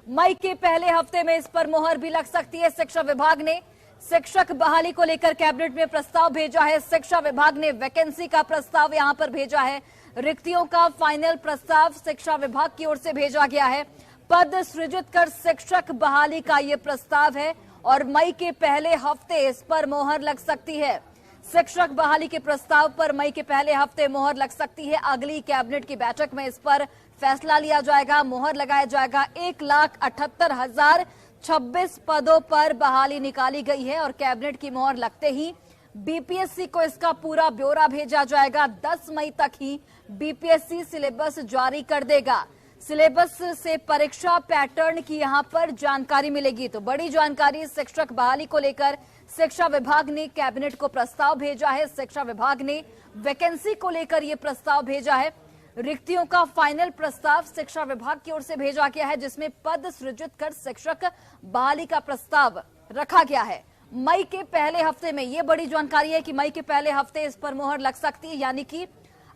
मई के पहले हफ्ते में इस पर मोहर भी लग सकती है। शिक्षा विभाग ने शिक्षक बहाली को लेकर कैबिनेट में प्रस्ताव भेजा है। शिक्षा विभाग ने वैकेंसी का प्रस्ताव यहां पर भेजा है। रिक्तियों का फाइनल प्रस्ताव शिक्षा विभाग की ओर से भेजा गया है। पद सृजित कर शिक्षक बहाली का ये प्रस्ताव है और मई के पहले हफ्ते इस पर मोहर लग सकती है। शिक्षक बहाली के प्रस्ताव पर मई के पहले हफ्ते मोहर लग सकती है। अगली कैबिनेट की बैठक में इस पर फैसला लिया जाएगा, मोहर लगाया जाएगा। 1,78,026 पदों पर बहाली निकाली गई है और कैबिनेट की मोहर लगते ही बीपीएससी को इसका पूरा ब्यौरा भेजा जाएगा। 10 मई तक ही बीपीएससी सिलेबस जारी कर देगा। सिलेबस से परीक्षा पैटर्न की यहां पर जानकारी मिलेगी। तो बड़ी जानकारी शिक्षक बहाली को लेकर शिक्षा विभाग ने कैबिनेट को प्रस्ताव भेजा है। शिक्षा विभाग ने वैकेंसी को लेकर यह प्रस्ताव भेजा है। रिक्तियों का फाइनल प्रस्ताव शिक्षा विभाग की ओर से भेजा गया है, जिसमें पद सृजित कर शिक्षक बहाली का प्रस्ताव रखा गया है। मई के पहले हफ्ते में यह बड़ी जानकारी है कि मई के पहले हफ्ते इस पर मोहर लग सकती है, यानी कि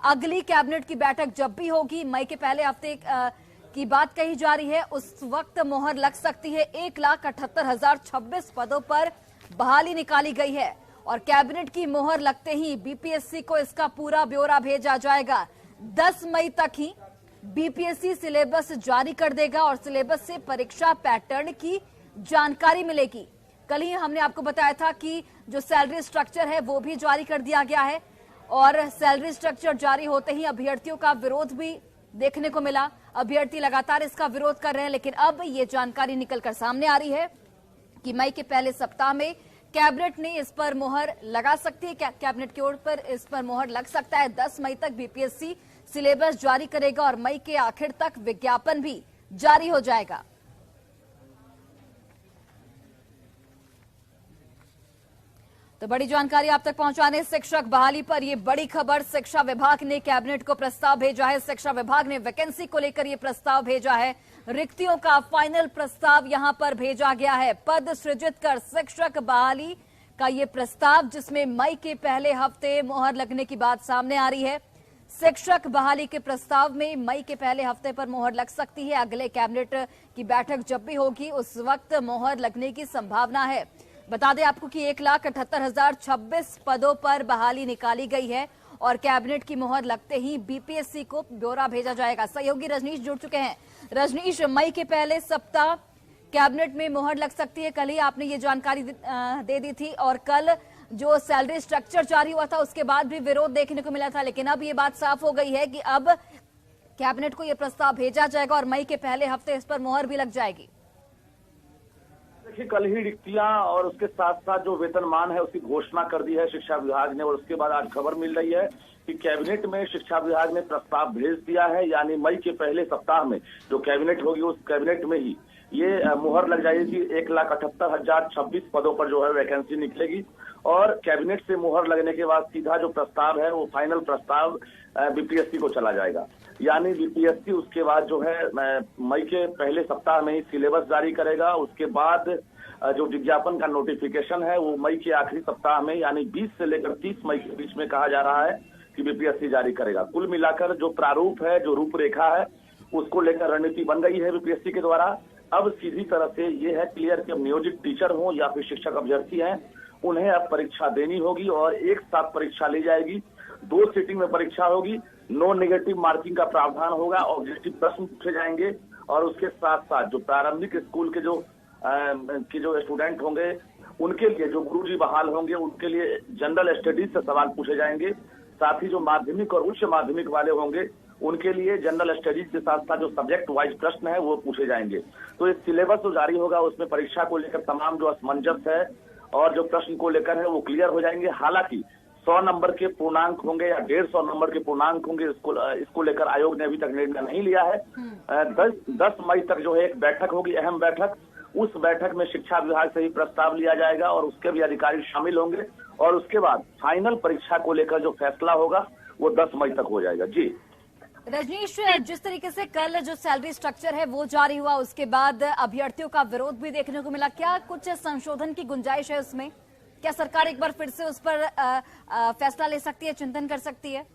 अगली कैबिनेट की बैठक जब भी होगी, मई के पहले हफ्ते की बात कही जा रही है, उस वक्त मोहर लग सकती है। 1,78,026 पदों पर बहाली निकाली गई है और कैबिनेट की मोहर लगते ही बीपीएससी को इसका पूरा ब्यौरा भेजा जाएगा। 10 मई तक ही बीपीएससी सिलेबस जारी कर देगा और सिलेबस से परीक्षा पैटर्न की जानकारी मिलेगी। कल ही हमने आपको बताया था कि जो सैलरी स्ट्रक्चर है वो भी जारी कर दिया गया है और सैलरी स्ट्रक्चर जारी होते ही अभ्यर्थियों का विरोध भी देखने को मिला। अभ्यर्थी लगातार इसका विरोध कर रहे हैं, लेकिन अब ये जानकारी निकलकर सामने आ रही है कि मई के पहले सप्ताह में कैबिनेट ने इस पर मोहर लगा सकती है। कैबिनेट की ओर पर इस पर मोहर लग सकता है। 10 मई तक बीपीएससी सिलेबस जारी करेगा और मई के आखिर तक विज्ञापन भी जारी हो जाएगा। तो बड़ी जानकारी आप तक पहुंचाने शिक्षक बहाली पर यह बड़ी खबर। शिक्षा विभाग ने कैबिनेट को प्रस्ताव भेजा है। शिक्षा विभाग ने वैकेंसी को लेकर यह प्रस्ताव भेजा है। रिक्तियों का फाइनल प्रस्ताव यहां पर भेजा गया है। पद सृजित कर शिक्षक बहाली का यह प्रस्ताव, जिसमें मई के पहले हफ्ते मोहर लगने की बात सामने आ रही है। शिक्षक बहाली के प्रस्ताव में मई के पहले हफ्ते पर मोहर लग सकती है। अगले कैबिनेट की बैठक जब भी होगी उस वक्त मोहर लगने की संभावना है। बता दें आपको कि 1,78,026 पदों पर बहाली निकाली गई है और कैबिनेट की मोहर लगते ही बीपीएससी को ब्यौरा भेजा जाएगा। सहयोगी रजनीश जुड़ चुके हैं। रजनीश, मई के पहले सप्ताह कैबिनेट में मोहर लग सकती है। कल ही आपने ये जानकारी दे दी थी और कल जो सैलरी स्ट्रक्चर जारी हुआ था उसके बाद भी विरोध देखने को मिला था, लेकिन अब ये बात साफ हो गई है कि अब कैबिनेट को यह प्रस्ताव भेजा जाएगा और मई के पहले हफ्ते इस पर मोहर भी लग जाएगी। देखिए, कल ही रिक्तियां और उसके साथ साथ जो वेतनमान है उसकी घोषणा कर दी है शिक्षा विभाग ने और उसके बाद आज खबर मिल रही है कि कैबिनेट में शिक्षा विभाग ने प्रस्ताव भेज दिया है। यानी मई के पहले सप्ताह में जो कैबिनेट होगी उस कैबिनेट में ही ये मोहर लग जाएगी। 1,78,026 पदों पर जो है वैकेंसी निकलेगी और कैबिनेट से मोहर लगने के बाद सीधा जो प्रस्ताव है वो फाइनल प्रस्ताव बीपीएससी को चला जाएगा। यानी बीपीएससी उसके बाद जो है मई के पहले सप्ताह में ही सिलेबस जारी करेगा। उसके बाद जो विज्ञापन का नोटिफिकेशन है वो मई के आखिरी सप्ताह में यानी 20 से लेकर 30 मई के बीच में कहा जा रहा है कि बीपीएससी जारी करेगा। कुल मिलाकर जो प्रारूप है, जो रूपरेखा है, उसको लेकर रणनीति बन गई है बीपीएससी के द्वारा। अब सीधी तरह से ये है क्लियर कि अब नियोजित टीचर हो या फिर शिक्षक अभ्यर्थी हैं, उन्हें अब परीक्षा देनी होगी और एक साथ परीक्षा ली जाएगी। 2 सीटिंग में परीक्षा होगी। नो नेगेटिव मार्किंग का प्रावधान होगा। ऑब्जेक्टिव प्रश्न पूछे जाएंगे और उसके साथ साथ जो प्रारंभिक स्कूल के जो स्टूडेंट होंगे उनके लिए, जो गुरुजी बहाल होंगे उनके लिए जनरल स्टडीज से सवाल पूछे जाएंगे। साथ ही जो माध्यमिक और उच्च माध्यमिक वाले होंगे उनके लिए जनरल स्टडीज के साथ साथ जो सब्जेक्ट वाइज प्रश्न है वो पूछे जाएंगे। तो इस सिलेबस जो जारी होगा उसमें परीक्षा को लेकर तमाम जो असमंजस है और जो प्रश्न को लेकर है वो क्लियर हो जाएंगे। हालांकि 100 नंबर के पूर्णांक होंगे या 150 नंबर के पूर्णांक होंगे, इसको लेकर आयोग ने अभी तक निर्णय नहीं लिया है। 10 मई तक जो है एक बैठक होगी, अहम बैठक। उस बैठक में शिक्षा विभाग से ही प्रस्ताव लिया जाएगा और उसके भी अधिकारी शामिल होंगे और उसके बाद फाइनल परीक्षा को लेकर जो फैसला होगा वो 10 मई तक हो जाएगा। जी रजनीश, जिस तरीके से कल जो सैलरी स्ट्रक्चर है वो जारी हुआ, उसके बाद अभ्यर्थियों का विरोध भी देखने को मिला, क्या कुछ संशोधन की गुंजाइश है उसमें? क्या सरकार एक बार फिर से उस पर फैसला ले सकती है, चिंतन कर सकती है?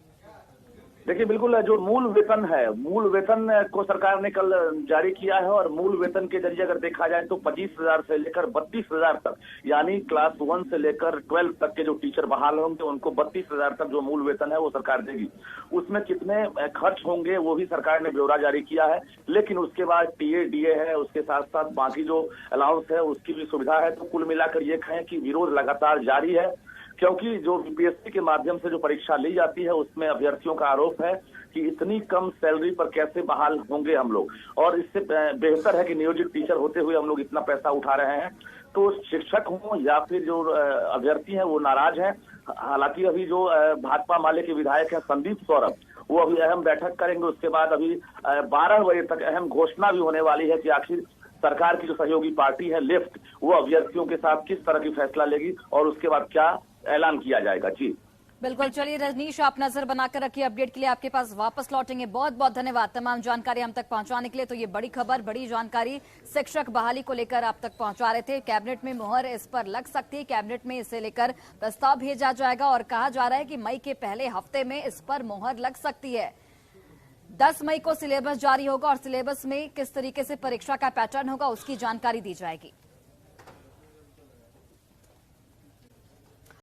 देखिए, बिल्कुल जो मूल वेतन है, मूल वेतन को सरकार ने कल जारी किया है और मूल वेतन के जरिए अगर देखा जाए तो 25,000 से लेकर 32,000 तक, यानी क्लास 1 से लेकर 12 तक के जो टीचर बहाल होंगे उनको 32,000 तक जो मूल वेतन है वो सरकार देगी। उसमें कितने खर्च होंगे वो भी सरकार ने ब्यौरा जारी किया है, लेकिन उसके बाद टीए डीए है, उसके साथ साथ बाकी जो अलाउंस है उसकी भी सुविधा है। तो कुल मिलाकर ये कहें कि विरोध लगातार जारी है, क्योंकि जो बीपीएससी के माध्यम से जो परीक्षा ली जाती है उसमें अभ्यर्थियों का आरोप है कि इतनी कम सैलरी पर कैसे बहाल होंगे हम लोग, और इससे बेहतर है कि नियोजित टीचर होते हुए हम लोग इतना पैसा उठा रहे हैं। तो शिक्षक हों या फिर जो अभ्यर्थी हैं वो नाराज हैं। हालांकि अभी जो भाकपा माले के विधायक हैं संदीप सौरभ, वो अभी अहम बैठक करेंगे। उसके बाद अभी 12 बजे तक अहम घोषणा भी होने वाली है कि आखिर सरकार की जो सहयोगी पार्टी है लेफ्ट, वो अभ्यर्थियों के साथ किस तरह की फैसला लेगी और उसके बाद क्या ऐलान किया जाएगा। जी बिल्कुल, चलिए रजनीश, आप नजर बनाकर रखिए। अपडेट के लिए आपके पास वापस लौटेंगे। बहुत बहुत धन्यवाद तमाम जानकारी हम तक पहुंचाने के लिए। तो ये बड़ी खबर, बड़ी जानकारी शिक्षक बहाली को लेकर आप तक पहुंचा रहे थे। कैबिनेट में मुहर इस पर लग सकती है, कैबिनेट में इसे लेकर प्रस्ताव भेजा जाएगा और कहा जा रहा है कि मई के पहले हफ्ते में इस पर मुहर लग सकती है। 10 मई को सिलेबस जारी होगा और सिलेबस में किस तरीके से परीक्षा का पैटर्न होगा उसकी जानकारी दी जाएगी।